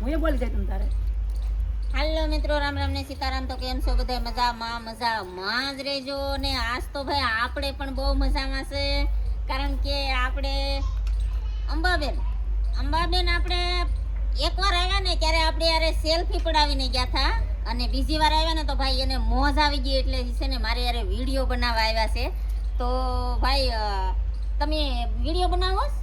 હું એ બોલી જાય તમ તારે. હાલો મિત્રો, રામ રામ ને સીતારામ. તો કેમ છો બધા? મજામાં જ રહેજો ને. આજ તો ભાઈ આપણે પણ બહુ મજામાં છે, કારણ કે આપણે અંબાબેન આપણે એકવાર આવ્યા ને ત્યારે આપણે યારે સેલ્ફી પડાવીને ગયા હતા, અને બીજી વાર આવ્યા ને તો ભાઈ એને મોજ આવી ગઈ, એટલે છે ને મારે યારે વિડીયો બનાવવા આવ્યા છે. તો ભાઈ તમે વિડીયો બનાવો છો?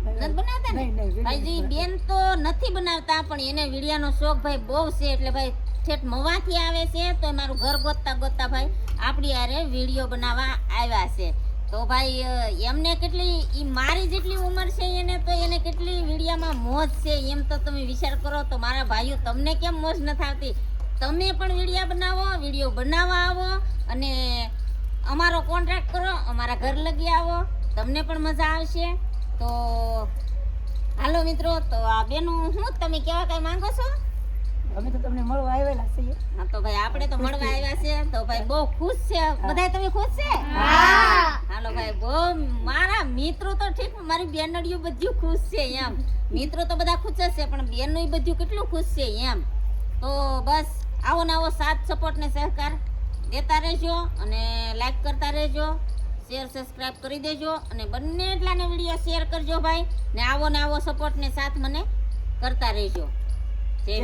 નથી બનાવતા ને ભાઈ? જી બેન તો નથી બનાવતા, પણ એને વિડિયાનો શોખ ભાઈ બહુ છે, એટલે ભાઈ ઠેઠ મવાથી આવે છે તો મારું ઘર ગોતતા ભાઈ આપણી યારે વિડીયો બનાવવા આવ્યા છે. તો ભાઈ એમને કેટલી, ઈ મારી જેટલી ઉંમર છે એને, તો એને કેટલી વિડિયામાં મોજ છે એમ તો તમે વિચાર કરો. તો મારા ભાઈઓ, તમને કેમ મોજ નથી આવતી? તમે પણ વિડીયો બનાવવા આવો અને અમારો કોન્ટ્રાક્ટ કરો, અમારા ઘર લગી આવો, તમને પણ મજા આવશે. તો હાલો મિત્રો, તો આ બેનું હું તમે કેવા કઈ માંગો છો? અમે તો તમને મળવા આવેલા છીએ. હા, તો ભાઈ આપણે તો મળવા આવ્યા છે, તો ભાઈ બહુ ખુશ છે બધા. તમે ખુશ છે? હાલો ભાઈ, બહુ મારા મિત્રો તો ઠીક, મારી બેનડીઓ બધું ખુશ છે એમ. મિત્રો તો બધા ખુશ જ છે, પણ બેનનું બધું કેટલું ખુશ છે એમ. તો બસ આવો ને આવો સાથ, સપોર્ટ ને સહકાર દેતા રહેજો, અને લાઈક કરતા રહેજો, શેર સબસ્ક્રાઇબ કરી દેજો, અને બંને એટલાને વિડીયો શેર કરજો ભાઈ, ને આવો સપોર્ટ ને સાથ મને કરતા રહેજો. જય